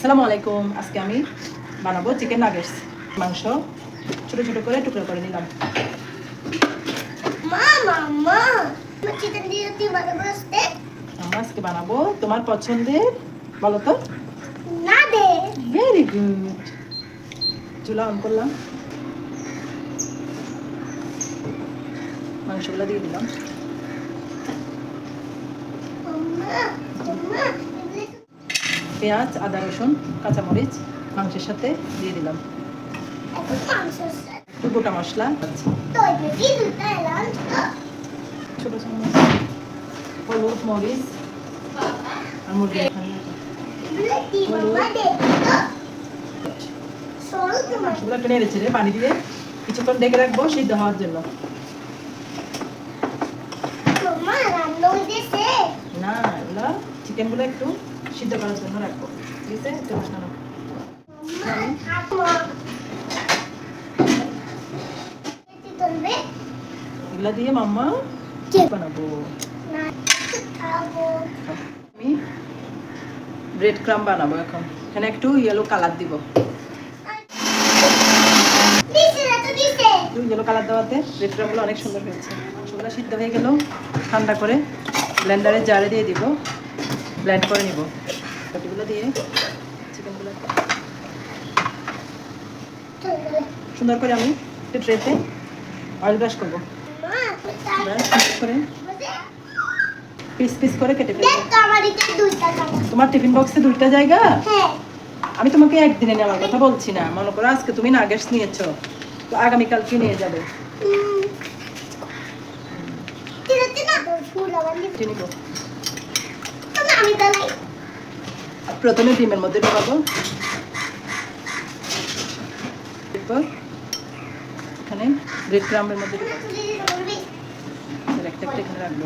আসসালামু আলাইকুম। আজকে আমি বানাবো চিকেন নাগেটস। মাংস ছোট ছোট করে টুকরো করে নিলাম। আজকে বানাবো তোমার পছন্দের, বলো তো। Very good. চুলা অন করলাম, মাংসগুলো দিয়ে দিলাম। পেঁয়াজ, আদা, রসুন, কাঁচামরিচ মাংসের সাথে দিয়ে দিলাম। একটু গোটা মশলা, ছোট চামচ হলুদ, মরিচ আর মুরগি মাংসগুলো একটু নেড়ে চেড়ে পানি দিয়ে কিছুক্ষণ ডেকে রাখবো সিদ্ধ হওয়ার জন্য। না, এগুলো চিকেনগুলো একটু সিদ্ধ করার জন্য রাখবো, ঠিক আছে? একটু বসানো এগুলা দিয়ে মাম্মা বানাবো। আমি ব্রেড ক্রাম্ব বানাবো এখন। এখানে একটু ইয়েলো কালার দিব। ইয়েলো কালার দেওয়াতে ব্রেড ক্রাম্বগুলো অনেক সুন্দর হয়েছে। মাংসগুলো সিদ্ধ হয়ে গেল, ঠান্ডা করে ব্লেন্ডারে জারে দিয়ে দিব, ব্লেন্ড করে নিব। রুটিগুলো দিয়ে চিকেনগুলো সুন্দর করে আমি একটু ট্রেতে অয়েল ব্রাশ করবো, পিস পিস করে কেটে ফেলবো। তোমার টিফিন বক্সে 2টা জায়গা? আমি তোমাকে একদিনে নেওয়ার কথা বলছি না। মনে করো আজকে তুমি নাগেটস নিয়েছো, তো আগামীকালকে নিয়ে যাবে। প্রথমে ডিমের মধ্যে ঢোকাবো, এরপর এখানে ব্রেড ক্রাম্বের মধ্যে ঢোকাবো, একটা একটা এখানে রাখবো।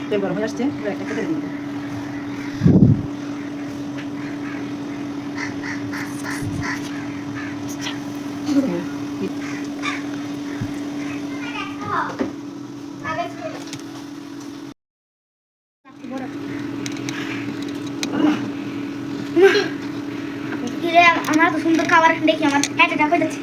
তেল গরম হয়ে আসছে, একটা একটা দিয়ে দিব। আমার তো সুন্দর খাবার দেখি আমার হ্যাঁ হয়ে যাচ্ছে।